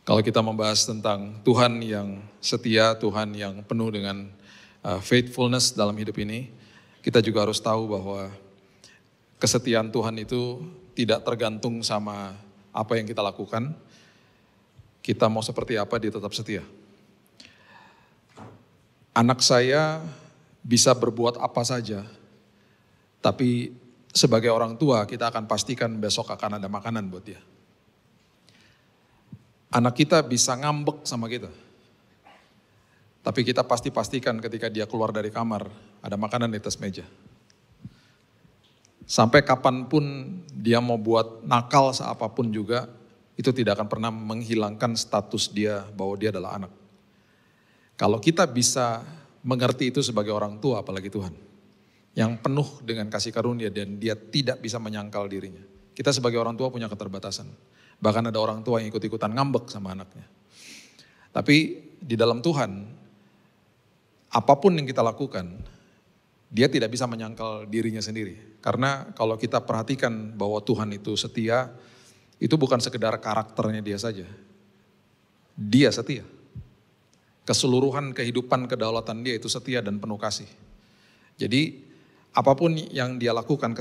Kalau kita membahas tentang Tuhan yang setia, Tuhan yang penuh dengan faithfulness dalam hidup ini, kita juga harus tahu bahwa kesetiaan Tuhan itu tidak tergantung sama apa yang kita lakukan. Kita mau seperti apa, dia tetap setia. Anak saya bisa berbuat apa saja, tapi sebagai orang tua kita akan pastikan besok akan ada makanan buat dia. Anak kita bisa ngambek sama kita. Tapi kita pastikan ketika dia keluar dari kamar, ada makanan di atas meja. Sampai kapanpun dia mau buat nakal seapapun juga, itu tidak akan pernah menghilangkan status dia bahwa dia adalah anak. Kalau kita bisa mengerti itu sebagai orang tua, apalagi Tuhan, yang penuh dengan kasih karunia dan dia tidak bisa menyangkal dirinya. Kita sebagai orang tua punya keterbatasan. Bahkan ada orang tua yang ikut-ikutan ngambek sama anaknya. Tapi di dalam Tuhan, apapun yang kita lakukan, dia tidak bisa menyangkal dirinya sendiri. Karena kalau kita perhatikan bahwa Tuhan itu setia, itu bukan sekedar karakternya dia saja. Dia setia. Keseluruhan kehidupan kedaulatan dia itu setia dan penuh kasih. Jadi apapun yang dia lakukan,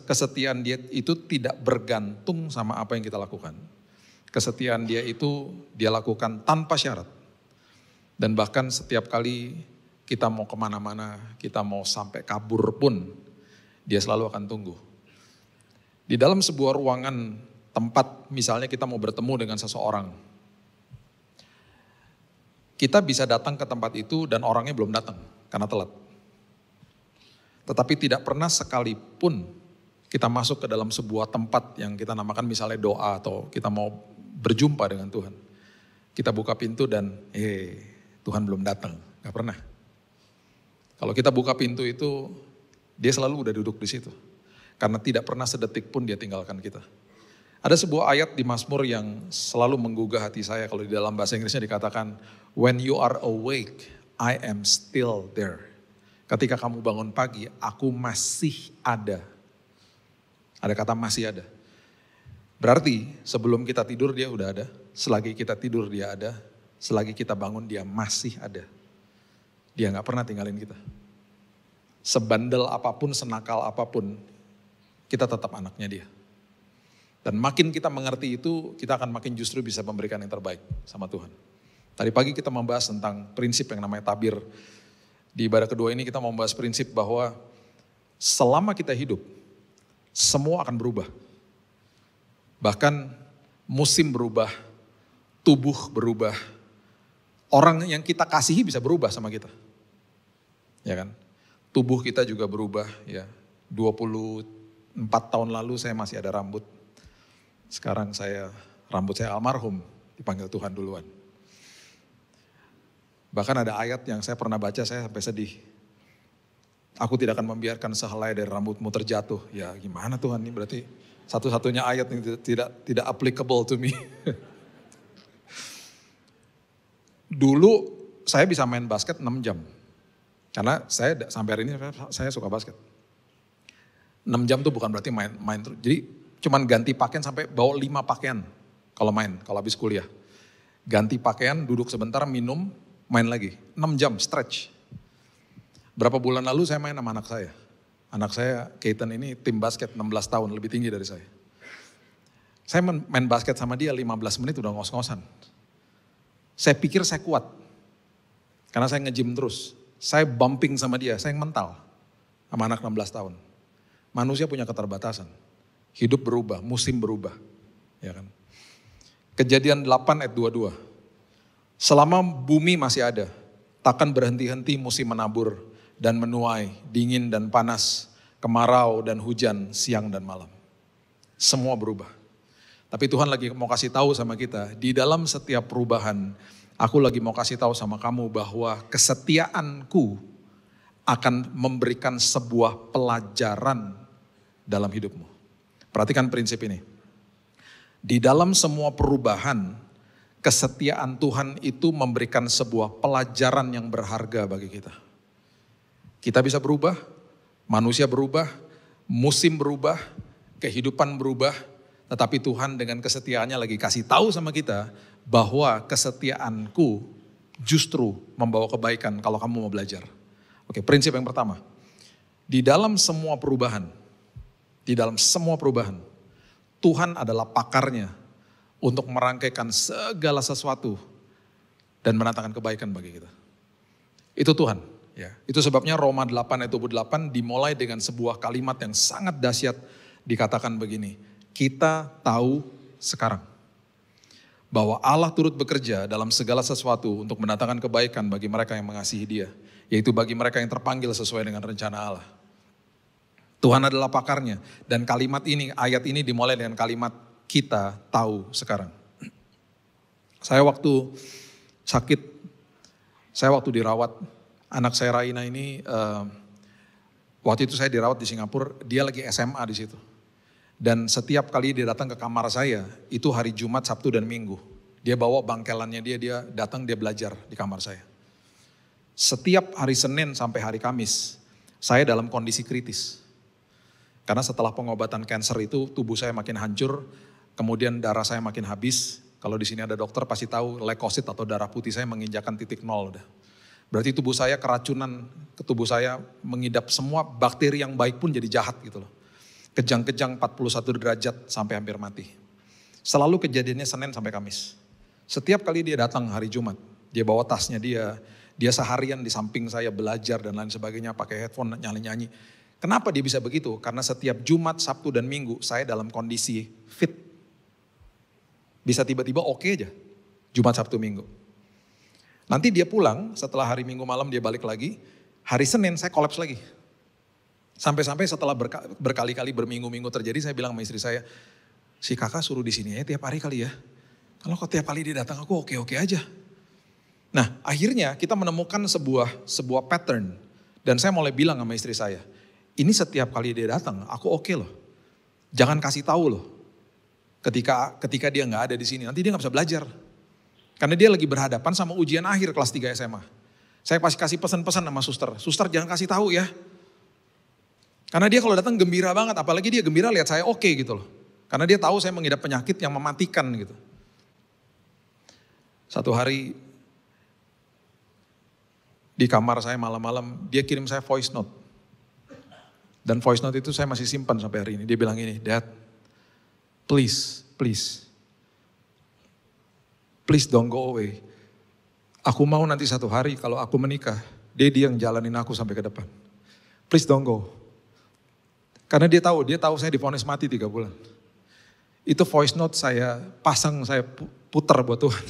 kesetiaan dia itu tidak bergantung sama apa yang kita lakukan. Kesetiaan dia itu dia lakukan tanpa syarat. Dan bahkan setiap kali kita mau kemana-mana, kita mau sampai kabur pun, dia selalu akan tunggu. Di dalam sebuah ruangan tempat, misalnya kita mau bertemu dengan seseorang, kita bisa datang ke tempat itu dan orangnya belum datang karena telat. Tetapi tidak pernah sekalipun kita masuk ke dalam sebuah tempat yang kita namakan misalnya doa atau kita mau berjumpa dengan Tuhan. Kita buka pintu dan Tuhan belum datang, gak pernah. Kalau kita buka pintu itu, dia selalu udah duduk di situ. Karena tidak pernah sedetik pun dia tinggalkan kita. Ada sebuah ayat di Mazmur yang selalu menggugah hati saya, kalau di dalam bahasa Inggrisnya dikatakan, when you are awake, I am still there. Ketika kamu bangun pagi, aku masih ada. Ada kata masih ada. Berarti sebelum kita tidur dia udah ada, selagi kita tidur dia ada, selagi kita bangun dia masih ada. Dia gak pernah tinggalin kita. Sebandel apapun, senakal apapun, kita tetap anaknya dia. Dan makin kita mengerti itu, kita akan makin justru bisa memberikan yang terbaik sama Tuhan. Tadi pagi kita membahas tentang prinsip yang namanya tabir. Di ibadah kedua ini kita membahas prinsip bahwa selama kita hidup, semua akan berubah. Bahkan musim berubah, tubuh berubah, orang yang kita kasihi bisa berubah sama kita. Ya kan? Tubuh kita juga berubah ya. 24 tahun lalu saya masih ada rambut. Sekarang rambut saya almarhum, dipanggil Tuhan duluan. Bahkan ada ayat yang saya pernah baca, saya sampai sedih. Aku tidak akan membiarkan sehelai dari rambutmu terjatuh. Ya gimana Tuhan, ini berarti satu-satunya ayat yang tidak applicable to me. Dulu saya bisa main basket 6 jam. Karena saya sampai hari ini saya suka basket. 6 jam tuh bukan berarti main terus. Jadi cuman ganti pakaian sampai bawa 5 pakaian kalau main, kalau habis kuliah. Ganti pakaian, duduk sebentar, minum, main lagi. 6 jam stretch. Berapa bulan lalu saya main sama anak saya. Anak saya, Keaton ini tim basket 16 tahun, lebih tinggi dari saya. Saya main basket sama dia 15 menit udah ngos-ngosan. Saya pikir saya kuat. Karena saya nge-gym terus. Saya bumping sama dia, saya yang mental. Sama anak 16 tahun. Manusia punya keterbatasan. Hidup berubah, musim berubah. Ya kan? Kejadian 8 ayat 22. Selama bumi masih ada, takkan berhenti-henti musim menabur dan menuai, dingin dan panas, kemarau dan hujan, siang dan malam. Semua berubah. Tapi Tuhan lagi mau kasih tahu sama kita, di dalam setiap perubahan, aku lagi mau kasih tahu sama kamu bahwa kesetiaanku akan memberikan sebuah pelajaran dalam hidupmu. Perhatikan prinsip ini. Di dalam semua perubahan, kesetiaan Tuhan itu memberikan sebuah pelajaran yang berharga bagi kita. Kita bisa berubah, manusia berubah, musim berubah, kehidupan berubah, Tetapi Tuhan dengan kesetiaannya lagi kasih tahu sama kita bahwa kesetiaanku justru membawa kebaikan kalau kamu mau belajar. Oke, prinsip yang pertama. Di dalam semua perubahan, Tuhan adalah pakarnya untuk merangkaikan segala sesuatu dan mendatangkan kebaikan bagi kita. Itu Tuhan. Ya, itu sebabnya Roma 8 ayat 28 dimulai dengan sebuah kalimat yang sangat dahsyat, dikatakan begini, kita tahu sekarang bahwa Allah turut bekerja dalam segala sesuatu untuk mendatangkan kebaikan bagi mereka yang mengasihi Dia, yaitu bagi mereka yang terpanggil sesuai dengan rencana Allah. Tuhan adalah pakarnya, dan kalimat ini, ayat ini dimulai dengan kalimat kita tahu sekarang. Saya waktu sakit, saya waktu dirawat, anak saya Raina ini, waktu itu saya dirawat di Singapura, dia lagi SMA di situ. Dan setiap kali dia datang ke kamar saya, itu hari Jumat, Sabtu, dan Minggu. Dia bawa bangkelannya dia datang, dia belajar di kamar saya. Setiap hari Senin sampai hari Kamis, saya dalam kondisi kritis. Karena setelah pengobatan kanker itu, tubuh saya makin hancur, kemudian darah saya makin habis. Kalau di sini ada dokter pasti tahu, leukosit atau darah putih saya menginjakan titik nol udah. Berarti tubuh saya keracunan, ke tubuh saya mengidap semua bakteri yang baik pun jadi jahat gitu loh. Kejang-kejang 41 derajat sampai hampir mati. Selalu kejadiannya Senin sampai Kamis. Setiap kali dia datang hari Jumat, dia bawa tasnya dia seharian di samping saya belajar dan lain sebagainya, pakai headphone nyanyi-nyanyi. Kenapa dia bisa begitu? Karena setiap Jumat, Sabtu, dan Minggu saya dalam kondisi fit. Bisa tiba-tiba oke aja, Jumat, Sabtu, Minggu. Nanti dia pulang, setelah hari Minggu malam dia balik lagi, hari Senin saya kolaps lagi. Sampai-sampai setelah berkali-kali berminggu-minggu terjadi, saya bilang sama istri saya, si kakak suruh di sini ya tiap hari kali ya. Kalau kok tiap kali dia datang aku oke-oke aja. Nah akhirnya kita menemukan sebuah pattern. Dan saya mulai bilang sama istri saya, ini setiap kali dia datang aku oke loh. Jangan kasih tahu loh. Ketika dia gak ada di sini, nanti dia gak bisa belajar. Karena dia lagi berhadapan sama ujian akhir kelas 3 SMA. Saya pasti kasih pesan-pesan sama suster. Suster jangan kasih tahu ya. Karena dia kalau datang gembira banget, apalagi dia gembira lihat saya oke gitu loh. Karena dia tahu saya mengidap penyakit yang mematikan gitu. Satu hari di kamar saya malam-malam, dia kirim saya voice note. Dan voice note itu saya masih simpan sampai hari ini. Dia bilang ini, Dad, please don't go away. Aku mau nanti satu hari kalau aku menikah, dia yang jalanin aku sampai ke depan. Please don't go. Karena dia tahu saya divonis mati 3 bulan. Itu voice note saya pasang, saya putar buat Tuhan.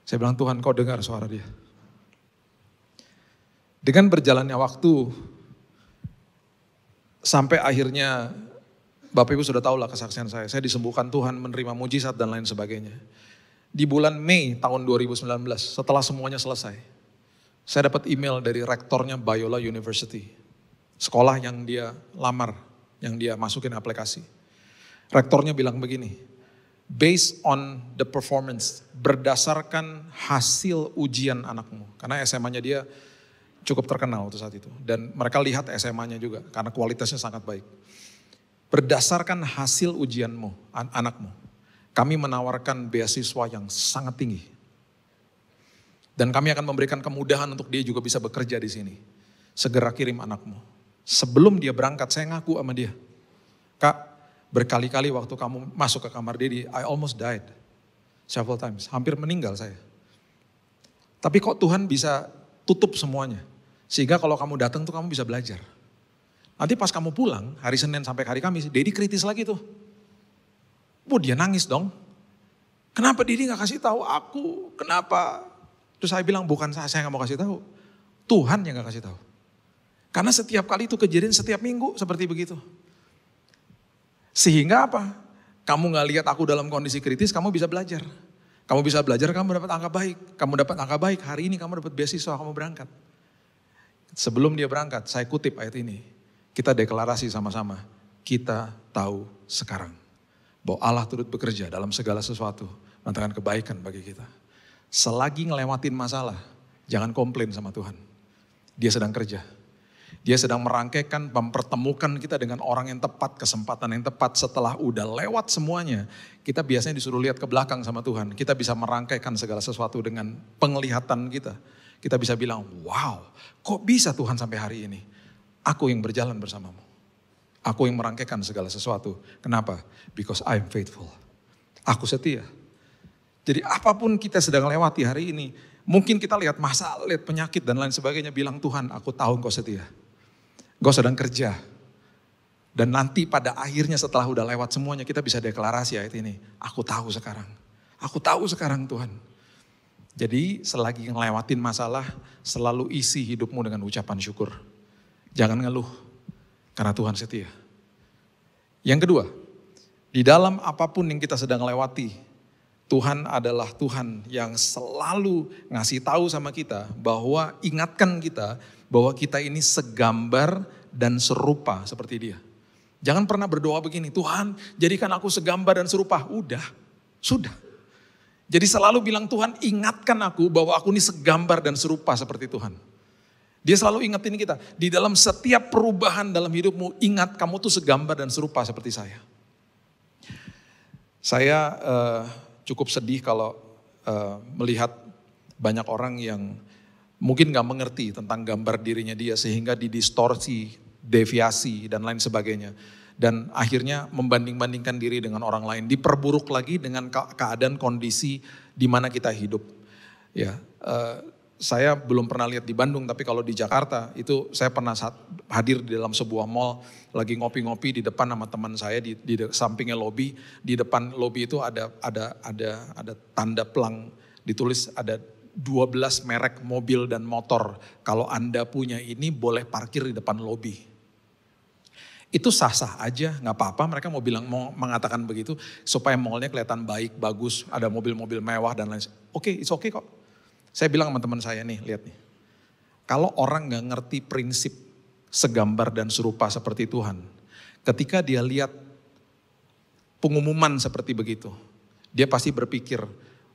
Saya bilang, Tuhan kau dengar suara dia. Dengan berjalannya waktu, sampai akhirnya Bapak Ibu sudah tahu lah kesaksian saya. Saya disembuhkan Tuhan, menerima mujizat dan lain sebagainya. Di bulan Mei tahun 2019, setelah semuanya selesai, saya dapat email dari rektornya Biola University. Sekolah yang dia lamar, yang dia masukin aplikasi. Rektornya bilang begini, based on the performance, berdasarkan hasil ujian anakmu. Karena SMA-nya dia cukup terkenal waktu saat itu. Dan mereka lihat SMA-nya juga, karena kualitasnya sangat baik. Berdasarkan hasil ujianmu, anakmu, kami menawarkan beasiswa yang sangat tinggi. Dan kami akan memberikan kemudahan untuk dia juga bisa bekerja di sini. Segera kirim anakmu. Sebelum dia berangkat, saya ngaku sama dia. Kak, berkali-kali waktu kamu masuk ke kamar Dedi, I almost died. Several times, hampir meninggal saya. Tapi kok Tuhan bisa tutup semuanya. Sehingga kalau kamu datang tuh kamu bisa belajar. Nanti pas kamu pulang, hari Senin sampai hari Kamis, Dedi kritis lagi tuh. Dia nangis dong. Kenapa Dedi gak kasih tahu aku? Kenapa? Terus saya bilang, bukan saya gak mau kasih tahu. Tuhan yang gak kasih tahu. Karena setiap kali itu kejadian setiap minggu seperti begitu. Sehingga apa? Kamu gak lihat aku dalam kondisi kritis, kamu bisa belajar. Kamu bisa belajar, kamu dapat angka baik. Kamu dapat angka baik, hari ini kamu dapat beasiswa, kamu berangkat. Sebelum dia berangkat, saya kutip ayat ini. Kita deklarasi sama-sama, kita tahu sekarang. Bahwa Allah turut bekerja dalam segala sesuatu, mendatangkan kebaikan bagi kita. Selagi ngelewatin masalah, jangan komplain sama Tuhan. Dia sedang kerja. Dia sedang merangkaikan, mempertemukan kita dengan orang yang tepat, kesempatan yang tepat. Setelah udah lewat semuanya, kita biasanya disuruh lihat ke belakang sama Tuhan. Kita bisa merangkaikan segala sesuatu dengan penglihatan kita. Kita bisa bilang, wow, kok bisa Tuhan sampai hari ini? Aku yang berjalan bersamamu. Aku yang merangkaikan segala sesuatu. Kenapa? Because I'm faithful. Aku setia. Jadi apapun kita sedang lewati hari ini, mungkin kita lihat masalah, lihat penyakit dan lain sebagainya, bilang Tuhan, aku tahu Engkau setia. Engkau sedang kerja. Dan nanti pada akhirnya setelah udah lewat semuanya, kita bisa deklarasi ayat ini. Aku tahu sekarang. Aku tahu sekarang Tuhan. Jadi selagi ngelewatin masalah, selalu isi hidupmu dengan ucapan syukur. Jangan ngeluh, karena Tuhan setia. Yang kedua, di dalam apapun yang kita sedang lewati, Tuhan adalah Tuhan yang selalu ngasih tahu sama kita bahwa ingatkan kita bahwa kita ini segambar dan serupa seperti Dia. Jangan pernah berdoa begini, Tuhan jadikan aku segambar dan serupa. Udah, sudah. Jadi selalu bilang Tuhan ingatkan aku bahwa aku ini segambar dan serupa seperti Tuhan. Dia selalu ingetin kita, di dalam setiap perubahan dalam hidupmu, ingat kamu tuh segambar dan serupa seperti saya. Saya cukup sedih kalau melihat banyak orang yang mungkin gak mengerti tentang gambar dirinya dia sehingga didistorsi, deviasi dan lain sebagainya. Dan akhirnya membanding-bandingkan diri dengan orang lain, diperburuk lagi dengan keadaan kondisi di mana kita hidup. Ya, saya belum pernah lihat di Bandung, tapi kalau di Jakarta itu saya pernah hadir di dalam sebuah mall, lagi ngopi-ngopi di depan sama teman saya di sampingnya lobi. Di depan lobi itu ada tanda pelang ditulis ada 12 merek mobil dan motor. Kalau Anda punya ini boleh parkir di depan lobi. Itu sah-sah aja, nggak apa-apa. Mereka mau mengatakan begitu supaya mallnya kelihatan baik, bagus, ada mobil-mobil mewah dan lain. Oke, it's okay kok. Saya bilang sama teman saya nih, lihat nih. Kalau orang nggak ngerti prinsip segambar dan serupa seperti Tuhan, ketika dia lihat pengumuman seperti begitu, dia pasti berpikir,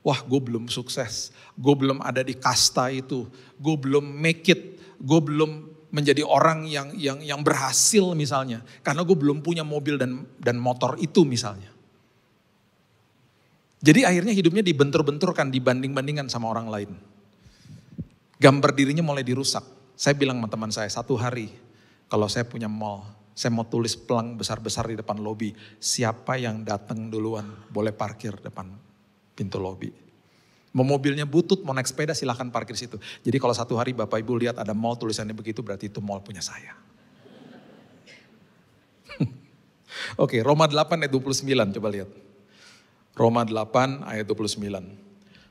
wah gue belum sukses, gue belum ada di kasta itu, gue belum make it, gue belum menjadi orang yang berhasil misalnya, karena gue belum punya mobil dan motor itu misalnya. Jadi akhirnya hidupnya dibentur-benturkan, dibanding-bandingkan sama orang lain. Gambar dirinya mulai dirusak. Saya bilang sama teman saya, satu hari kalau saya punya mall, saya mau tulis pelang besar-besar di depan lobi. Siapa yang datang duluan boleh parkir depan pintu lobi. Mau mobilnya butut, mau naik sepeda silahkan parkir situ. Jadi kalau satu hari Bapak Ibu lihat ada mall tulisannya begitu, berarti itu mall punya saya. Oke, Roma 8 ayat 29 coba lihat. Roma 8 ayat 29.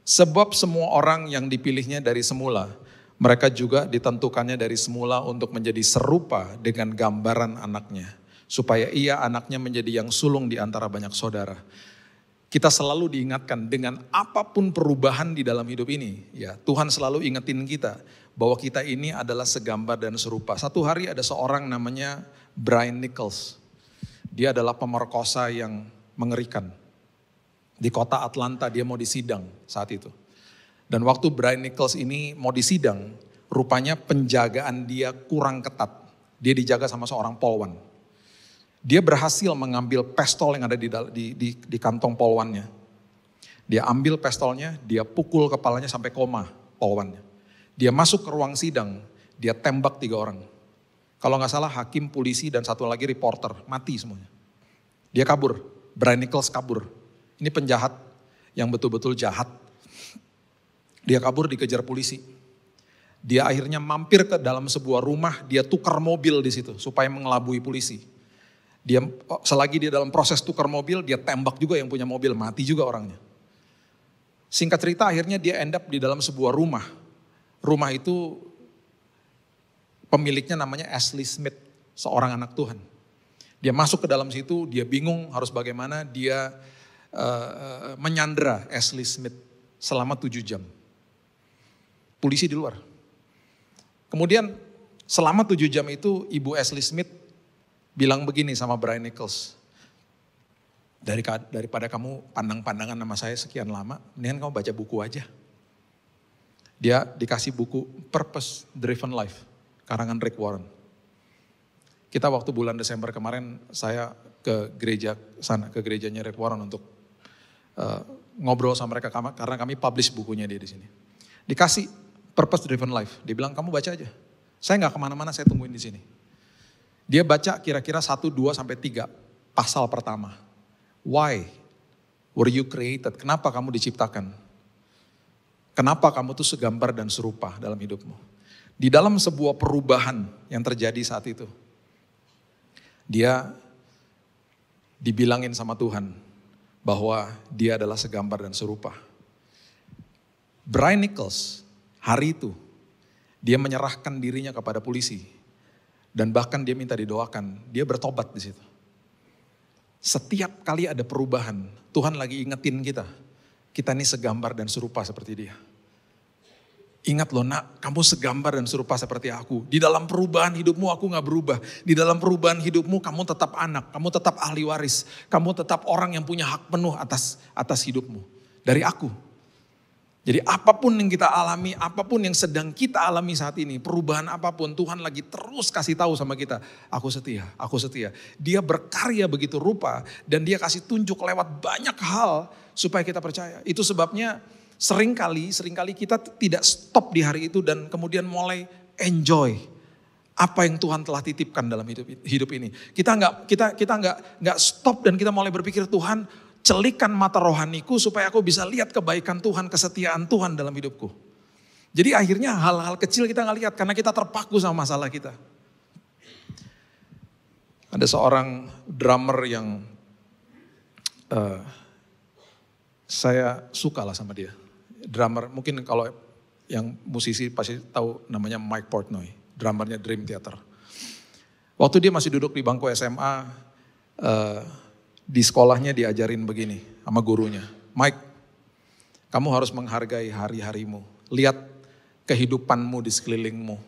Sebab semua orang yang dipilihnya dari semula, mereka juga ditentukannya dari semula untuk menjadi serupa dengan gambaran anaknya. Supaya ia anaknya menjadi yang sulung di antara banyak saudara. Kita selalu diingatkan dengan apapun perubahan di dalam hidup ini. Ya, Tuhan selalu ingetin kita bahwa kita ini adalah segambar dan serupa. Satu hari ada seorang namanya Brian Nichols. Dia adalah pemerkosa yang mengerikan. Di kota Atlanta dia mau disidang saat itu. Dan waktu Brian Nichols ini mau disidang, rupanya penjagaan dia kurang ketat. Dia dijaga sama seorang polwan. Dia berhasil mengambil pistol yang ada di kantong polwannya. Dia ambil pistolnya, dia pukul kepalanya sampai koma polwannya. Dia masuk ke ruang sidang, dia tembak 3 orang. Kalau gak salah hakim, polisi, dan satu lagi reporter, mati semuanya. Dia kabur, Brian Nichols kabur. Ini penjahat yang betul-betul jahat. Dia kabur dikejar polisi. Dia akhirnya mampir ke dalam sebuah rumah, dia tukar mobil di situ supaya mengelabui polisi. Dia selagi dia dalam proses tukar mobil, dia tembak juga yang punya mobil, mati juga orangnya. Singkat cerita akhirnya dia end up di dalam sebuah rumah. Rumah itu pemiliknya namanya Ashley Smith, seorang anak Tuhan. Dia masuk ke dalam situ, dia bingung harus bagaimana, dia menyandera Ashley Smith selama 7 jam. Polisi di luar. Kemudian selama 7 jam itu Ibu Ashley Smith bilang begini sama Brian Nichols. Daripada kamu pandang-pandangan sama saya sekian lama, mendingan kamu baca buku aja. Dia dikasih buku Purpose Driven Life, karangan Rick Warren. Kita waktu bulan Desember kemarin saya ke gereja sana, ke gerejanya Rick Warren untuk ngobrol sama mereka karena kami publish bukunya dia di sini. Dikasih Purpose Driven Life, dia bilang kamu baca aja. Saya nggak kemana-mana, saya tungguin di sini. Dia baca kira-kira 1, 2, sampai 3 pasal pertama. Why were you created? Kenapa kamu diciptakan? Kenapa kamu tuh segambar dan serupa dalam hidupmu? Di dalam sebuah perubahan yang terjadi saat itu, dia dibilangin sama Tuhan bahwa dia adalah segambar dan serupa. Brian Nichols hari itu dia menyerahkan dirinya kepada polisi dan bahkan dia minta didoakan, dia bertobat di situ. Setiap kali ada perubahan, Tuhan lagi ingetin kita ini segambar dan serupa seperti dia. Ingat loh nak, kamu segambar dan serupa seperti aku. Di dalam perubahan hidupmu aku gak berubah. Di dalam perubahan hidupmu kamu tetap anak, kamu tetap ahli waris. Kamu tetap orang yang punya hak penuh atas hidupmu. Dari aku. Jadi apapun yang kita alami, apapun yang sedang kita alami saat ini, perubahan apapun, Tuhan lagi terus kasih tahu sama kita, aku setia, aku setia. Dia berkarya begitu rupa dan dia kasih tunjuk lewat banyak hal supaya kita percaya. Itu sebabnya seringkali kita tidak stop di hari itu dan kemudian mulai enjoy apa yang Tuhan telah titipkan dalam hidup ini. Kita nggak stop dan kita mulai berpikir, Tuhan celikan mata rohaniku supaya aku bisa lihat kebaikan Tuhan, kesetiaan Tuhan dalam hidupku. Jadi akhirnya hal-hal kecil kita nggak lihat karena kita terpaku sama masalah kita. Ada seorang drummer yang saya suka lah sama dia. Drummer, mungkin kalau yang musisi pasti tahu namanya Mike Portnoy, drummernya Dream Theater. Waktu dia masih duduk di bangku SMA, di sekolahnya diajarin begini sama gurunya. Mike, kamu harus menghargai hari-harimu. Lihat kehidupanmu di sekelilingmu.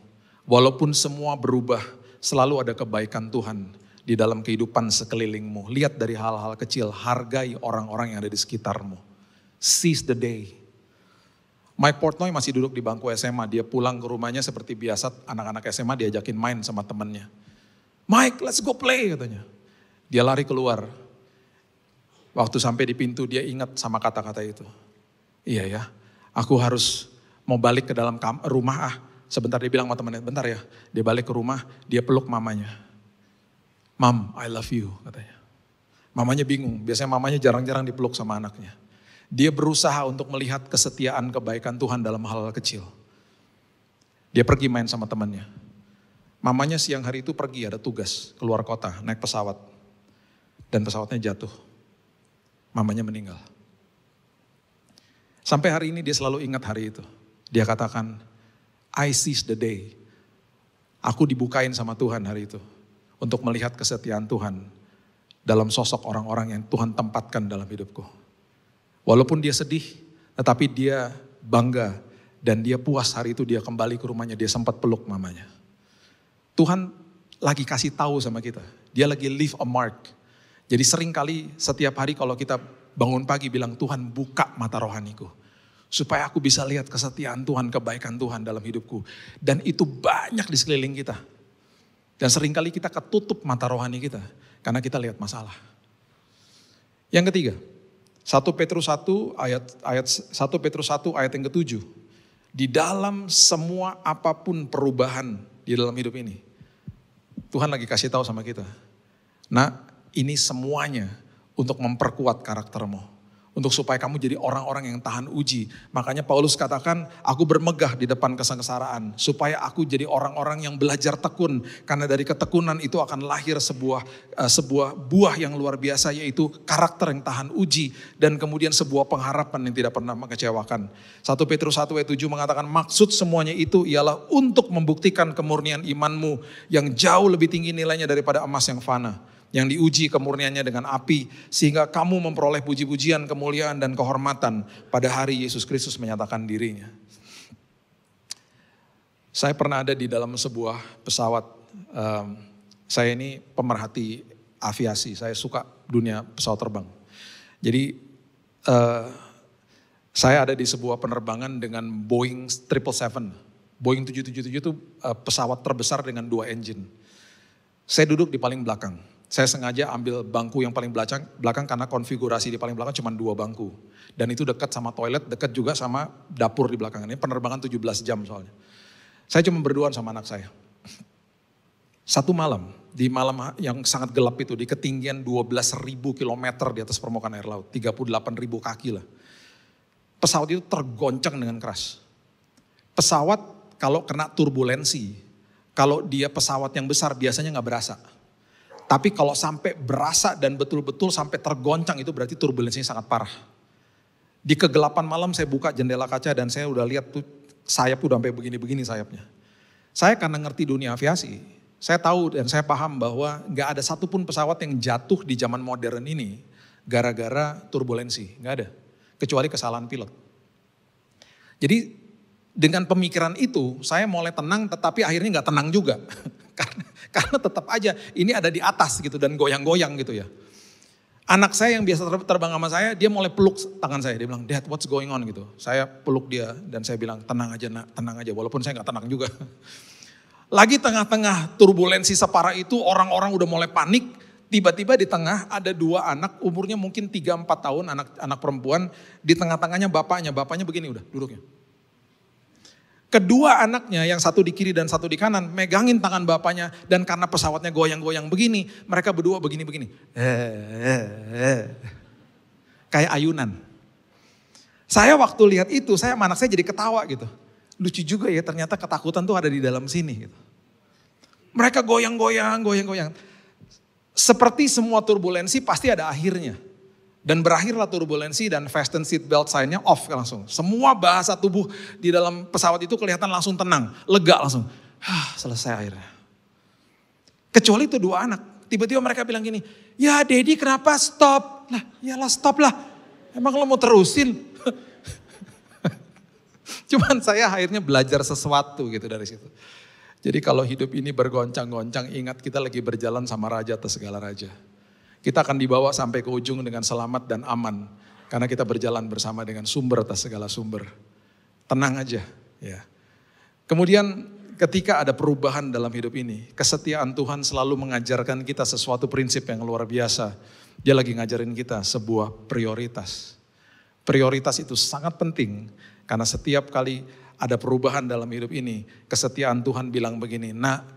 Walaupun semua berubah, selalu ada kebaikan Tuhan di dalam kehidupan sekelilingmu. Lihat dari hal-hal kecil, hargai orang-orang yang ada di sekitarmu. Seize the day. Mike Portnoy masih duduk di bangku SMA, dia pulang ke rumahnya seperti biasa anak-anak SMA diajakin main sama temennya. Mike, let's go play katanya. Dia lari keluar. Waktu sampai di pintu dia ingat sama kata-kata itu. Iya ya, aku harus mau balik ke dalam rumah Sebentar dia bilang sama temannya, bentar ya. Dia balik ke rumah, dia peluk mamanya. Mom, I love you katanya. Mamanya bingung, biasanya mamanya jarang-jarang dipeluk sama anaknya. Dia berusaha untuk melihat kesetiaan kebaikan Tuhan dalam hal-hal kecil. Dia pergi main sama temannya. Mamanya siang hari itu pergi ada tugas keluar kota naik pesawat. Dan pesawatnya jatuh. Mamanya meninggal. Sampai hari ini dia selalu ingat hari itu. Dia katakan, I seize the day. Aku dibukain sama Tuhan hari itu. Untuk melihat kesetiaan Tuhan dalam sosok orang-orang yang Tuhan tempatkan dalam hidupku. Walaupun dia sedih, tetapi dia bangga dan dia puas hari itu dia kembali ke rumahnya, dia sempat peluk mamanya. Tuhan lagi kasih tahu sama kita, dia lagi leave a mark. Jadi seringkali setiap hari kalau kita bangun pagi bilang, Tuhan buka mata rohaniku. Supaya aku bisa lihat kesetiaan Tuhan, kebaikan Tuhan dalam hidupku. Dan itu banyak di sekeliling kita. Dan seringkali kita ketutup mata rohani kita karena kita lihat masalah. Yang ketiga, 1 Petrus 1 ayat yang ke-7. Di dalam semua apapun perubahan di dalam hidup ini. Tuhan lagi kasih tahu sama kita. Nah, ini semuanya untuk memperkuat karaktermu. Untuk supaya kamu jadi orang-orang yang tahan uji. Makanya Paulus katakan, aku bermegah di depan kesengsaraan. Supaya aku jadi orang-orang yang belajar tekun. Karena dari ketekunan itu akan lahir sebuah buah yang luar biasa. Yaitu karakter yang tahan uji. Dan kemudian sebuah pengharapan yang tidak pernah mengecewakan. 1 Petrus 1 ayat 7 mengatakan, maksud semuanya itu ialah untuk membuktikan kemurnian imanmu. Yang jauh lebih tinggi nilainya daripada emas yang fana. Yang diuji kemurniannya dengan api, sehingga kamu memperoleh puji-pujian, kemuliaan, dan kehormatan pada hari Yesus Kristus menyatakan dirinya. Saya pernah ada di dalam sebuah pesawat, saya ini pemerhati aviasi, saya suka dunia pesawat terbang. Jadi saya ada di sebuah penerbangan dengan Boeing 777. Boeing 777 itu pesawat terbesar dengan 2 engine. Saya duduk di paling belakang. Saya sengaja ambil bangku yang paling belakang karena konfigurasi di paling belakang cuma 2 bangku. Dan itu dekat sama toilet, dekat juga sama dapur di belakang. Ini penerbangan 17 jam soalnya. Saya cuma berduaan sama anak saya. Satu malam, di malam yang sangat gelap itu, di ketinggian 12.000 kilometer di atas permukaan air laut, 38.000 kaki lah. Pesawat itu tergoncang dengan keras. Pesawat kalau kena turbulensi, kalau dia pesawat yang besar biasanya nggak berasa. Tapi kalau sampai berasa dan betul-betul sampai tergoncang itu berarti turbulensinya sangat parah. Di kegelapan malam saya buka jendela kaca dan saya udah lihat tuh sayap udah sampai begini-begini sayapnya. Saya karena ngerti dunia aviasi, saya tahu dan saya paham bahwa nggak ada satupun pesawat yang jatuh di zaman modern ini gara-gara turbulensi, nggak ada. Kecuali kesalahan pilot. Jadi dengan pemikiran itu saya mulai tenang tetapi akhirnya nggak tenang juga. karena tetap aja ini ada di atas gitu dan goyang-goyang gitu ya. Anak saya yang biasa terbang sama saya dia mulai peluk tangan saya. Dia bilang, "Dad, what's going on?" gitu. Saya peluk dia dan saya bilang, "Tenang aja nak, tenang aja." Walaupun saya nggak tenang juga. Lagi tengah-tengah turbulensi separah itu orang-orang udah mulai panik. Tiba-tiba di tengah ada 2 anak umurnya mungkin 3-4 tahun anak perempuan. Di tengah-tengahnya bapaknya begini udah duduknya. Kedua anaknya yang satu di kiri dan satu di kanan megangin tangan bapaknya dan karena pesawatnya goyang-goyang begini, mereka berdua begini-begini. Kayak ayunan. Saya waktu lihat itu, saya sama anak saya jadi ketawa gitu. Lucu juga ya ternyata ketakutan tuh ada di dalam sini gitu. Mereka goyang-goyang, goyang-goyang. Seperti semua turbulensi pasti ada akhirnya. Dan berakhirlah turbulensi dan fasten seat belt sign-nya off langsung. Semua bahasa tubuh di dalam pesawat itu kelihatan langsung tenang, lega langsung. Selesai akhirnya. Kecuali itu 2 anak. Tiba-tiba mereka bilang gini, "Ya Daddy kenapa stop?" Lah, iyalah stop lah. Emang lo mau terusin? Cuman saya akhirnya belajar sesuatu gitu dari situ. Jadi kalau hidup ini bergoncang-goncang, ingat kita lagi berjalan sama raja atas segala raja. Kita akan dibawa sampai ke ujung dengan selamat dan aman. Karena kita berjalan bersama dengan sumber atas segala sumber. Tenang aja ya. Kemudian ketika ada perubahan dalam hidup ini, kesetiaan Tuhan selalu mengajarkan kita sesuatu prinsip yang luar biasa. Dia lagi ngajarin kita sebuah prioritas. Prioritas itu sangat penting karena setiap kali ada perubahan dalam hidup ini, kesetiaan Tuhan bilang begini, "Nak,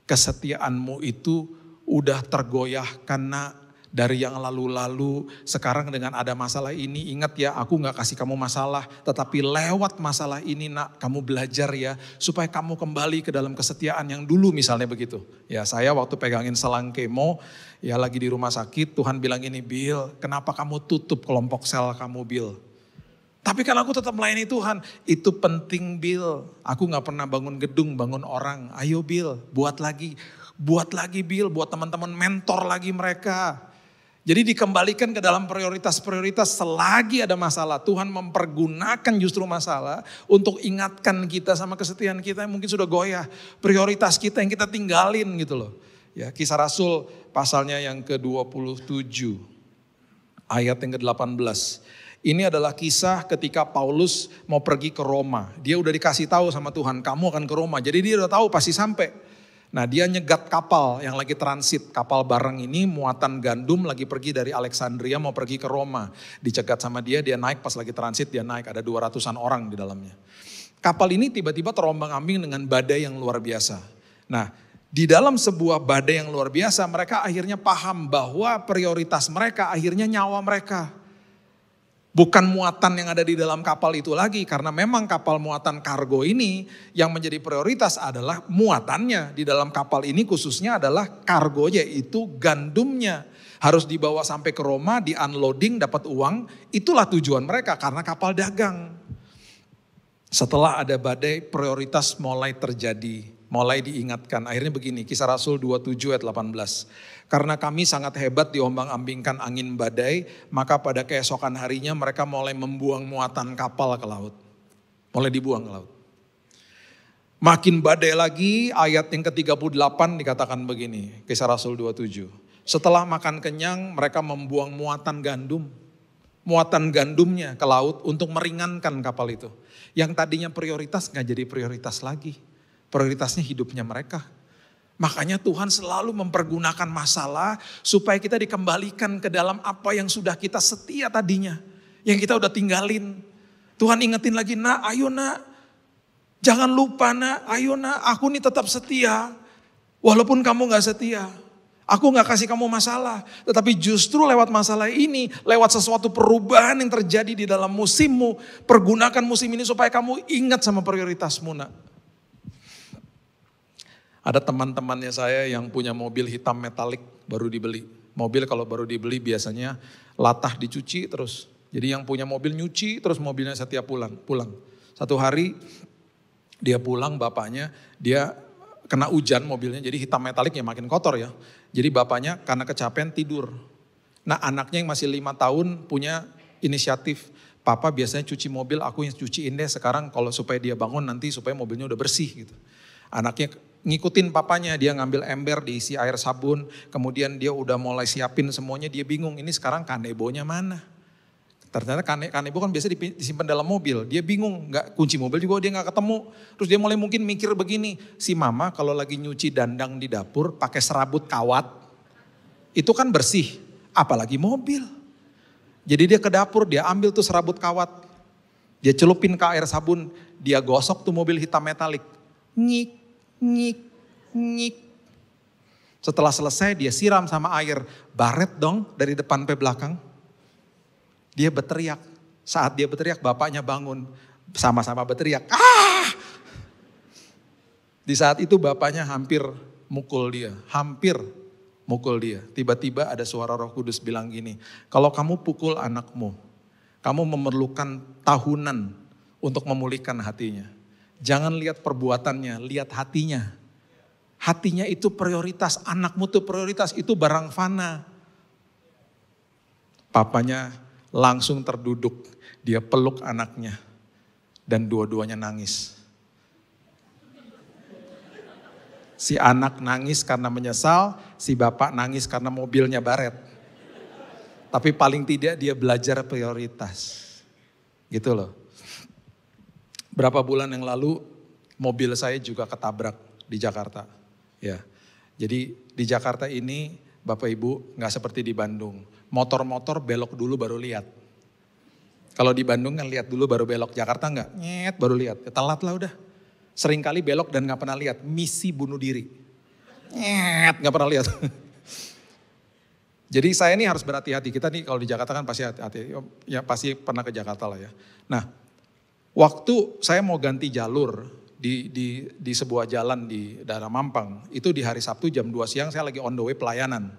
kesetiaanmu itu udah tergoyahkan nak. Dari yang lalu-lalu, sekarang dengan ada masalah ini, ingat ya aku gak kasih kamu masalah. Tetapi lewat masalah ini nak, kamu belajar ya. Supaya kamu kembali ke dalam kesetiaan yang dulu misalnya begitu." Ya saya waktu pegangin selang kemo, ya lagi di rumah sakit, Tuhan bilang ini, "Bill, kenapa kamu tutup kelompok sel kamu Bill?" Tapi kan aku tetap melayani Tuhan. "Itu penting Bill, aku gak pernah bangun gedung, bangun orang. Ayo Bill, buat lagi Bill, buat teman-teman mentor lagi mereka." Jadi dikembalikan ke dalam prioritas-prioritas selagi ada masalah. Tuhan mempergunakan justru masalah untuk ingatkan kita sama kesetiaan kita yang mungkin sudah goyah. Prioritas kita yang kita tinggalin gitu loh. Ya, Kisah Rasul pasalnya yang ke-27 ayat yang ke-18. Ini adalah kisah ketika Paulus mau pergi ke Roma. Dia udah dikasih tahu sama Tuhan, kamu akan ke Roma. Jadi dia udah tahu pasti sampai. Nah dia nyegat kapal yang lagi transit, kapal barang ini muatan gandum lagi pergi dari Alexandria mau pergi ke Roma. Dicegat sama dia naik pas lagi transit dia naik, ada 200-an orang di dalamnya. Kapal ini tiba-tiba terombang-ambing dengan badai yang luar biasa. Nah di dalam sebuah badai yang luar biasa mereka akhirnya paham bahwa prioritas mereka akhirnya nyawa mereka. Bukan muatan yang ada di dalam kapal itu lagi. Karena memang kapal muatan kargo ini yang menjadi prioritas adalah muatannya. Di dalam kapal ini khususnya adalah kargo yaitu gandumnya. Harus dibawa sampai ke Roma, di unloading dapat uang. Itulah tujuan mereka karena kapal dagang. Setelah ada badai prioritas mulai terjadi. Mulai diingatkan. Akhirnya begini, Kisah Rasul 27 ayat 18. "Karena kami sangat hebat diombang-ambingkan angin badai, maka pada keesokan harinya mereka mulai membuang muatan kapal ke laut." Mulai dibuang ke laut. Makin badai lagi, ayat yang ke-38 dikatakan begini, Kisah Rasul 27. "Setelah makan kenyang, mereka membuang muatan gandum. Muatan gandumnya ke laut untuk meringankan kapal itu. Yang tadinya prioritas gak jadi prioritas lagi. Prioritasnya hidupnya mereka. Makanya Tuhan selalu mempergunakan masalah supaya kita dikembalikan ke dalam apa yang sudah kita setia tadinya. Yang kita udah tinggalin. Tuhan ingetin lagi, nak, ayo nak. Jangan lupa nak, ayo nak, aku nih tetap setia. Walaupun kamu gak setia. Aku gak kasih kamu masalah. Tetapi justru lewat masalah ini, lewat sesuatu perubahan yang terjadi di dalam musimmu, pergunakan musim ini supaya kamu ingat sama prioritasmu nak. Ada teman-temannya saya yang punya mobil hitam metalik baru dibeli. Mobil kalau baru dibeli biasanya latah dicuci terus. Jadi yang punya mobil nyuci terus mobilnya setiap pulang. Satu hari dia pulang, bapaknya dia kena hujan mobilnya, jadi hitam metaliknya makin kotor ya. Jadi bapaknya karena kecapean tidur. Nah anaknya yang masih 5 tahun punya inisiatif. Papa biasanya cuci mobil, aku yang cuciin deh sekarang kalau supaya dia bangun nanti supaya mobilnya udah bersih gitu. Anaknya ngikutin papanya, dia ngambil ember diisi air sabun, kemudian dia udah mulai siapin semuanya, dia bingung ini sekarang kanebonya mana. Ternyata kanebo kan biasa disimpan dalam mobil. Dia bingung, nggak kunci mobil juga dia nggak ketemu. Terus dia mulai mungkin mikir begini, si mama kalau lagi nyuci dandang di dapur pakai serabut kawat, itu kan bersih, apalagi mobil. Jadi dia ke dapur, dia ambil tuh serabut kawat, dia celupin ke air sabun, dia gosok tuh mobil hitam metalik, nyik, nyik, nyik. Setelah selesai dia siram sama air, baret dong dari depan sampai belakang. Dia berteriak. Saat dia berteriak, bapaknya bangun. Sama-sama berteriak. Ah! Di saat itu bapaknya hampir mukul dia. Hampir mukul dia. Tiba-tiba ada suara Roh Kudus bilang gini. Kalau kamu pukul anakmu, kamu memerlukan tahunan untuk memulihkan hatinya. Jangan lihat perbuatannya, lihat hatinya. Hatinya itu prioritas, anakmu itu prioritas, itu barang fana. Papanya langsung terduduk, dia peluk anaknya dan dua-duanya nangis. Si anak nangis karena menyesal, si bapak nangis karena mobilnya baret. Tapi paling tidak dia belajar prioritas. Gitu loh. Berapa bulan yang lalu mobil saya juga ketabrak di Jakarta. Ya. Jadi di Jakarta ini Bapak Ibu gak seperti di Bandung. Motor-motor belok dulu baru lihat. Kalau di Bandung kan lihat dulu baru belok. Jakarta enggak, nyet baru lihat. Ya, telat lah udah. Sering kali belok dan gak pernah lihat. Misi bunuh diri. Nyet gak pernah lihat. Jadi saya ini harus berhati-hati. Kita nih kalau di Jakarta kan pasti hati-hati. Ya pasti pernah ke Jakarta lah ya. Nah waktu saya mau ganti jalur di sebuah jalan di daerah Mampang. Itu di hari Sabtu jam 2 siang saya lagi on the way pelayanan.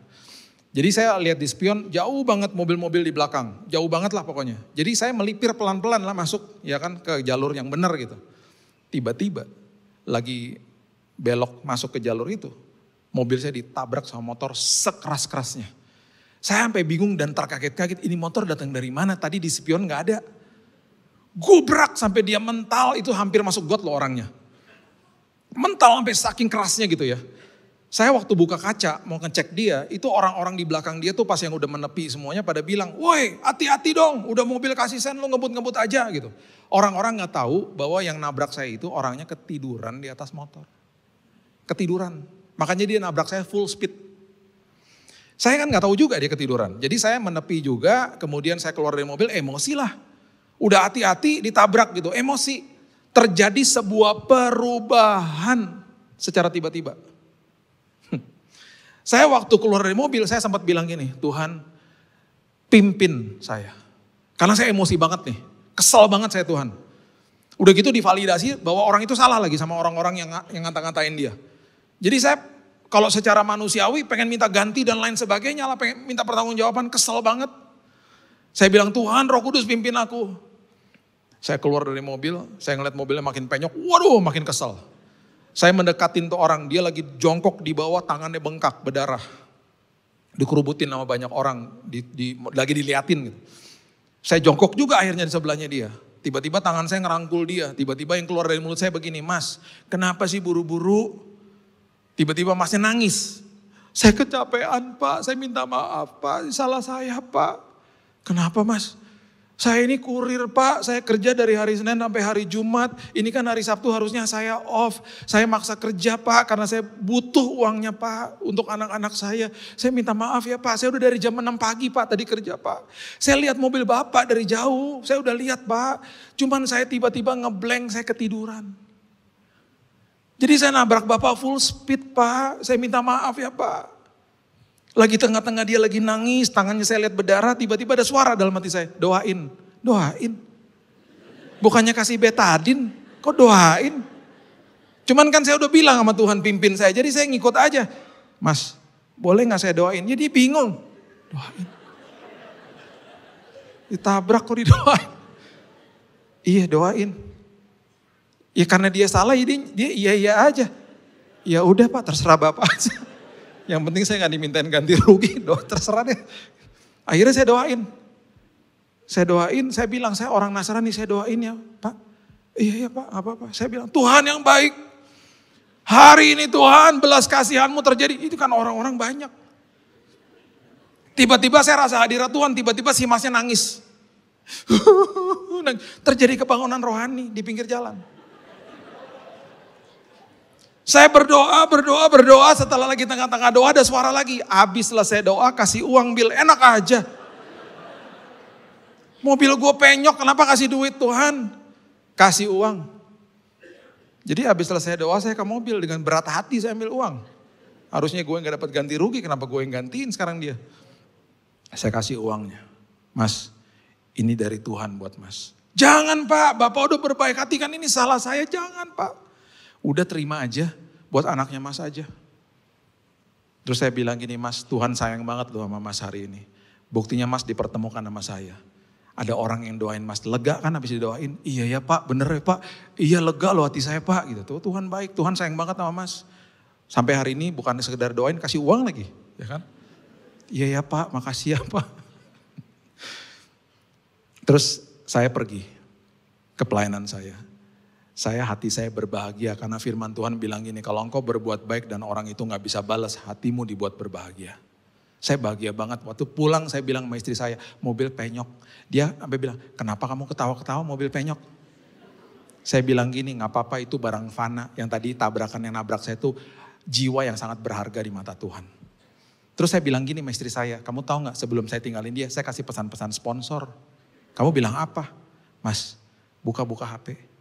Jadi saya lihat di spion jauh banget mobil-mobil di belakang. Jauh banget lah pokoknya. Jadi saya melipir pelan-pelan lah masuk ya kan ke jalur yang benar gitu. Tiba-tiba lagi belok masuk ke jalur itu. Mobil saya ditabrak sama motor sekeras-kerasnya. Saya sampai bingung dan terkaget-kaget ini motor datang dari mana. Tadi di spion gak ada. Gubrak sampai dia mental itu hampir masuk got loh orangnya. Mental sampai saking kerasnya gitu ya. Saya waktu buka kaca mau ngecek dia, itu orang-orang di belakang dia tuh pas yang udah menepi semuanya pada bilang, woi hati-hati dong, udah mobil kasih sen lu ngebut-ngebut aja gitu. Orang-orang gak tahu bahwa yang nabrak saya itu orangnya ketiduran di atas motor. Ketiduran, makanya dia nabrak saya full speed. Saya kan gak tahu juga dia ketiduran, jadi saya menepi juga, kemudian saya keluar dari mobil, emosi lah. Udah hati-hati ditabrak gitu, emosi. Terjadi sebuah perubahan secara tiba-tiba. Saya waktu keluar dari mobil, saya sempat bilang gini, Tuhan pimpin saya. Karena saya emosi banget nih, kesel banget saya Tuhan. Udah gitu divalidasi bahwa orang itu salah lagi sama orang-orang yang ngata-ngatain dia. Jadi saya kalau secara manusiawi pengen minta ganti dan lain sebagainya lah, pengen minta pertanggungjawaban, kesel banget. Saya bilang Tuhan Roh Kudus pimpin aku. Saya keluar dari mobil, saya ngeliat mobilnya makin penyok, waduh makin kesel. Saya mendekatin tuh orang, dia lagi jongkok di bawah, tangannya bengkak, berdarah. Dikerubutin sama banyak orang, lagi diliatin gitu. Saya jongkok juga akhirnya di sebelahnya dia. Tiba-tiba tangan saya ngerangkul dia, tiba-tiba yang keluar dari mulut saya begini, Mas kenapa sih buru-buru? Tiba-tiba masnya nangis. Saya kecapean Pak, saya minta maaf Pak, salah saya Pak. Kenapa Mas? Saya ini kurir Pak, saya kerja dari hari Senin sampai hari Jumat. Ini kan hari Sabtu harusnya saya off. Saya maksa kerja Pak karena saya butuh uangnya Pak untuk anak-anak saya. Saya minta maaf ya Pak, saya udah dari jam 6 pagi Pak tadi kerja Pak. Saya lihat mobil Bapak dari jauh, saya udah lihat Pak. Cuman saya tiba-tiba ngeblank, saya ketiduran. Jadi saya nabrak Bapak full speed Pak, saya minta maaf ya Pak. Lagi tengah-tengah dia lagi nangis, tangannya saya lihat berdarah, tiba-tiba ada suara dalam hati saya, doain. Bukannya kasih betadin, kok doain? Cuman kan saya udah bilang sama Tuhan pimpin saya, jadi saya ngikut aja. Mas, boleh gak saya doain? Jadi bingung, doain. Ditabrak kok didoain? Iya doain. Ya karena dia salah, jadi dia iya aja. Ya udah Pak, terserah Bapak aja. Yang penting saya gak dimintain ganti rugi, terserah deh. Akhirnya saya doain. Saya bilang, saya orang Nasrani, saya doain ya Pak. Iya Pak, apa-apa. Saya bilang, Tuhan yang baik. Hari ini Tuhan belas kasihanmu terjadi. Itu kan orang-orang banyak. Tiba-tiba saya rasa hadirat Tuhan, tiba-tiba si masnya nangis. Terjadi kebangunan rohani di pinggir jalan. Saya berdoa, setelah lagi tengah-tengah doa ada suara lagi. Habis selesai doa kasih uang bil, enak aja. Mobil gue penyok, kenapa kasih duit Tuhan? Kasih uang. Jadi habis selesai doa saya ke mobil dengan berat hati saya ambil uang. Harusnya gue gak dapat ganti rugi, kenapa gue yang gantiin sekarang dia? Saya kasih uangnya. Mas, ini dari Tuhan buat Mas. Jangan Pak, Bapak udah berbaik hati kan ini salah saya, jangan Pak. Udah terima aja, buat anaknya Mas aja. Terus saya bilang gini, Mas, Tuhan sayang banget loh sama Mas hari ini. Buktinya Mas dipertemukan sama saya. Ada orang yang doain Mas, lega kan habis didoain? Iya ya Pak, bener ya Pak. Iya lega loh hati saya Pak. Gitu. Tuh, Tuhan baik, Tuhan sayang banget sama Mas. Sampai hari ini bukan sekedar doain, kasih uang lagi. Ya kan? Iya ya Pak, makasih ya Pak. Terus saya pergi ke pelayanan saya. Hati saya berbahagia karena firman Tuhan bilang gini, kalau engkau berbuat baik dan orang itu gak bisa balas, hatimu dibuat berbahagia. Saya bahagia banget, waktu pulang saya bilang sama istri saya, mobil penyok. Dia sampai bilang, kenapa kamu ketawa-ketawa mobil penyok? Saya bilang gini, gak apa-apa itu barang fana, yang tadi tabrakan yang nabrak saya itu jiwa yang sangat berharga di mata Tuhan. Terus saya bilang gini sama istri saya, kamu tahu gak sebelum saya tinggalin dia, saya kasih pesan-pesan sponsor. Kamu bilang apa? Mas, buka-buka HP.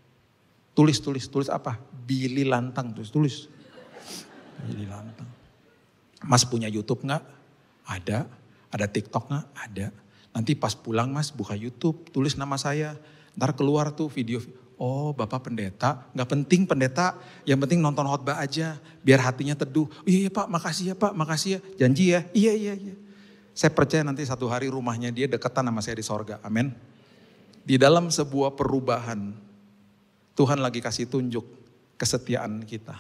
Tulis apa? Billy Lantang, tulis. Billy Lantang. Mas punya YouTube gak? Ada TikTok gak? Ada. Nanti pas pulang Mas buka YouTube, tulis nama saya. Ntar keluar tuh video. Oh Bapak pendeta, gak penting pendeta, yang penting nonton khotbah aja. Biar hatinya teduh. Oh, iya Pak, makasih ya Pak, makasih ya. Janji ya? Iya. Saya percaya nanti satu hari rumahnya dia deketan sama saya di sorga. Amin. Di dalam sebuah perubahan, Tuhan lagi kasih tunjuk kesetiaan kita.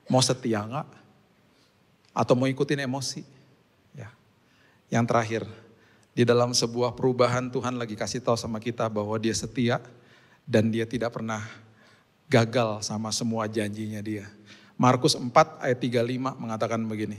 Mau setia gak? Atau mau ikutin emosi? Ya. Yang terakhir, di dalam sebuah perubahan Tuhan lagi kasih tahu sama kita bahwa dia setia dan dia tidak pernah gagal sama semua janjinya dia. Markus 4 ayat 35 mengatakan begini.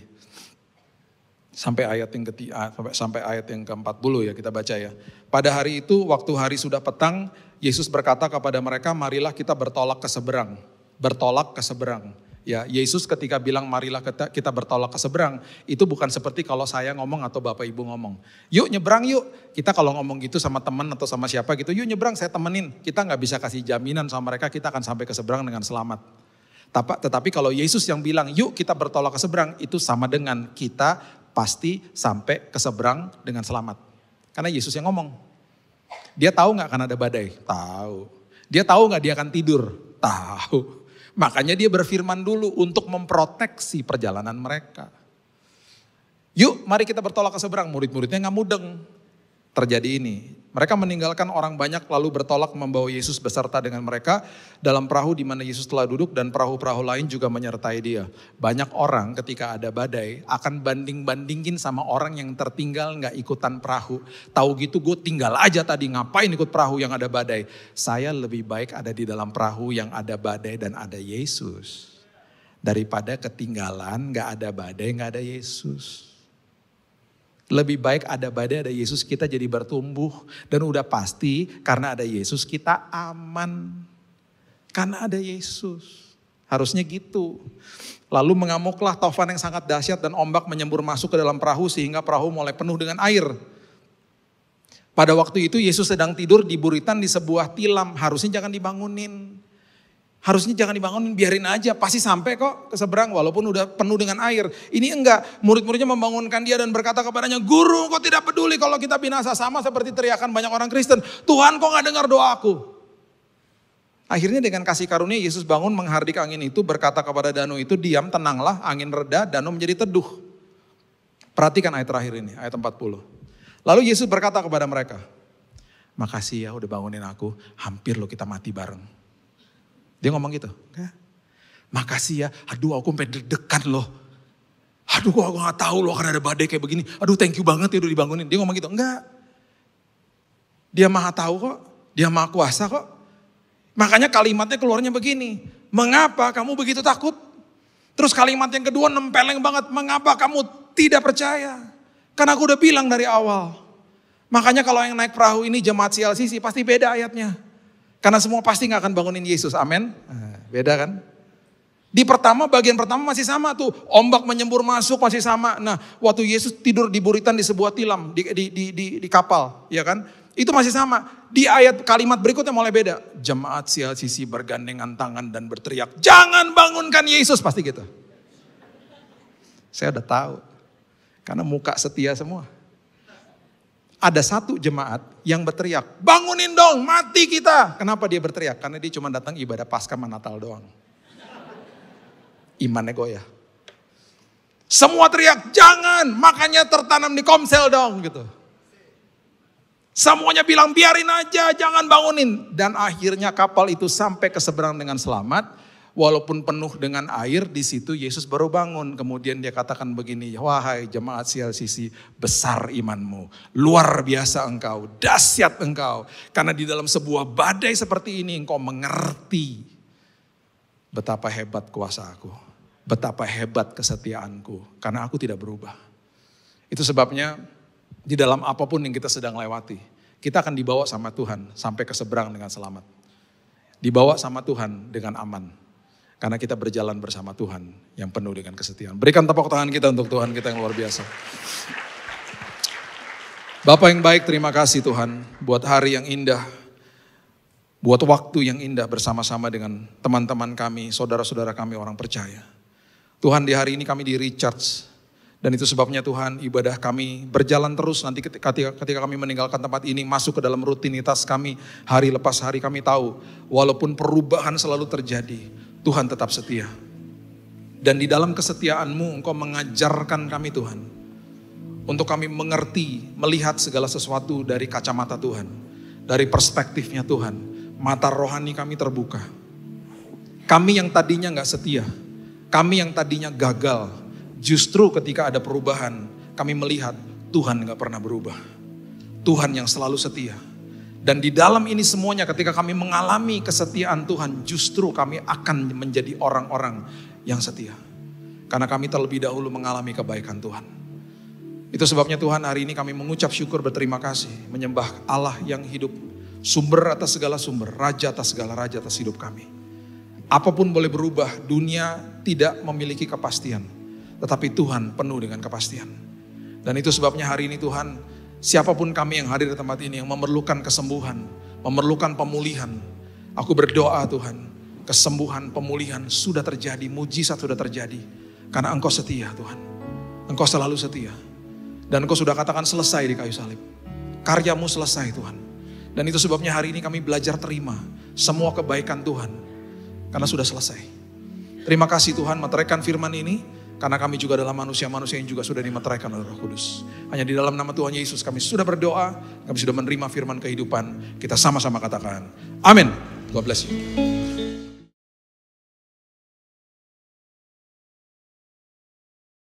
Sampai ayat yang ke-40 ya kita baca ya. Pada hari itu waktu hari sudah petang, Yesus berkata kepada mereka, marilah kita bertolak ke seberang. Bertolak ke seberang. Ya, Yesus ketika bilang marilah kita bertolak ke seberang, itu bukan seperti kalau saya ngomong atau Bapak Ibu ngomong. Yuk nyebrang yuk. Kita kalau ngomong gitu sama teman atau sama siapa gitu, yuk nyebrang saya temenin. Kita gak bisa kasih jaminan sama mereka kita akan sampai ke seberang dengan selamat. Tetapi kalau Yesus yang bilang yuk kita bertolak ke seberang, itu sama dengan kita pasti sampai ke seberang dengan selamat. Karena Yesus yang ngomong. Dia tahu gak akan ada badai? Tahu. Dia tahu gak dia akan tidur? Tahu. Makanya dia berfirman dulu untuk memproteksi perjalanan mereka. Yuk mari kita bertolak ke seberang. Murid-muridnya gak mudeng. Terjadi ini. Mereka meninggalkan orang banyak lalu bertolak membawa Yesus beserta dengan mereka dalam perahu di mana Yesus telah duduk dan perahu-perahu lain juga menyertai dia. Banyak orang ketika ada badai akan banding-bandingin sama orang yang tertinggal gak ikutan perahu. Tahu gitu gue tinggal aja tadi, ngapain ikut perahu yang ada badai. Saya lebih baik ada di dalam perahu yang ada badai dan ada Yesus. Daripada ketinggalan gak ada badai gak ada Yesus. Lebih baik ada badai, ada Yesus, kita jadi bertumbuh. Dan udah pasti karena ada Yesus kita aman. Karena ada Yesus. Harusnya gitu. Lalu mengamuklah taufan yang sangat dahsyat dan ombak menyembur masuk ke dalam perahu sehingga perahu mulai penuh dengan air. Pada waktu itu Yesus sedang tidur di buritan di sebuah tilam. Harusnya jangan dibangunin. Harusnya jangan dibangunin, biarin aja. Pasti sampai kok ke seberang walaupun udah penuh dengan air. Ini enggak, murid-muridnya membangunkan dia dan berkata kepadanya, Guru kok tidak peduli kalau kita binasa. Sama seperti teriakan banyak orang Kristen. Tuhan kok gak dengar doaku. Akhirnya dengan kasih karunia Yesus bangun menghardik angin itu. Berkata kepada danau itu, diam, tenanglah. Angin reda, danau menjadi teduh. Perhatikan ayat terakhir ini, ayat 40. Lalu Yesus berkata kepada mereka, makasih ya udah bangunin aku. Hampir lo kita mati bareng. Dia ngomong gitu. Makasih ya, aduh aku sampai deg-degan loh. Aduh aku gak tahu loh akan ada badai kayak begini. Aduh thank you banget ya udah dibangunin. Dia ngomong gitu, enggak. Dia maha tahu kok, dia maha kuasa kok. Makanya kalimatnya keluarnya begini. Mengapa kamu begitu takut? Terus kalimat yang kedua nempeleng banget. Mengapa kamu tidak percaya? Karena aku udah bilang dari awal. Makanya kalau yang naik perahu ini jemaat CLCC pasti beda ayatnya. Karena semua pasti gak akan bangunin Yesus, amin. Beda kan? Di pertama, bagian pertama masih sama tuh. Ombak menyembur masuk masih sama. Nah waktu Yesus tidur di buritan di sebuah tilam, di kapal, ya kan? Itu masih sama. Di ayat kalimat berikutnya mulai beda. Jemaat CLCC bergandengan tangan dan berteriak, jangan bangunkan Yesus, pasti gitu. Saya udah tahu. Karena muka setia semua. Ada satu jemaat yang berteriak, bangunin dong, mati kita. Kenapa dia berteriak? Karena dia cuma datang ibadah Paskah sama Natal doang. Imannya goyah. Semua teriak, jangan, makanya tertanam di Komsel dong gitu. Semuanya bilang biarin aja, jangan bangunin. Dan akhirnya kapal itu sampai ke seberang dengan selamat. Walaupun penuh dengan air, di situ Yesus baru bangun. Kemudian dia katakan begini, wahai jemaat CLCC, besar imanmu, luar biasa engkau, dahsyat engkau. Karena di dalam sebuah badai seperti ini engkau mengerti betapa hebat kuasaku, betapa hebat kesetiaanku. Karena aku tidak berubah. Itu sebabnya di dalam apapun yang kita sedang lewati, kita akan dibawa sama Tuhan sampai ke seberang dengan selamat. Dibawa sama Tuhan dengan aman. Karena kita berjalan bersama Tuhan yang penuh dengan kesetiaan. Berikan tepuk tangan kita untuk Tuhan kita yang luar biasa. Bapa yang baik, terima kasih Tuhan buat hari yang indah. Buat waktu yang indah bersama-sama dengan teman-teman kami, saudara-saudara kami orang percaya. Tuhan di hari ini kami di recharge. Dan itu sebabnya Tuhan ibadah kami berjalan terus nanti ketika kami meninggalkan tempat ini. Masuk ke dalam rutinitas kami hari lepas hari kami tahu. Walaupun perubahan selalu terjadi. Tuhan tetap setia. Dan di dalam kesetiaan-Mu Engkau mengajarkan kami Tuhan. Untuk kami mengerti, melihat segala sesuatu dari kacamata Tuhan. Dari perspektifnya Tuhan. Mata rohani kami terbuka. Kami yang tadinya gak setia. Kami yang tadinya gagal. Justru ketika ada perubahan, kami melihat Tuhan gak pernah berubah. Tuhan yang selalu setia. Dan di dalam ini semuanya ketika kami mengalami kesetiaan Tuhan, justru kami akan menjadi orang-orang yang setia. Karena kami terlebih dahulu mengalami kebaikan Tuhan. Itu sebabnya Tuhan hari ini kami mengucap syukur berterima kasih. Menyembah Allah yang hidup. Sumber atas segala sumber. Raja atas segala raja atas hidup kami. Apapun boleh berubah. Dunia tidak memiliki kepastian. Tetapi Tuhan penuh dengan kepastian. Dan itu sebabnya hari ini Tuhan, siapapun kami yang hadir di tempat ini yang memerlukan kesembuhan, memerlukan pemulihan. Aku berdoa Tuhan, kesembuhan, pemulihan sudah terjadi, mujizat sudah terjadi. Karena Engkau setia Tuhan. Engkau selalu setia. Dan Engkau sudah katakan selesai di kayu salib. Karyamu selesai Tuhan. Dan itu sebabnya hari ini kami belajar terima semua kebaikan Tuhan. Karena sudah selesai. Terima kasih Tuhan meteraikan firman ini. Karena kami juga adalah manusia-manusia yang juga sudah dimeteraikan oleh Roh Kudus. Hanya di dalam nama Tuhan Yesus kami sudah berdoa. Kami sudah menerima firman kehidupan. Kita sama-sama katakan amin. God bless you.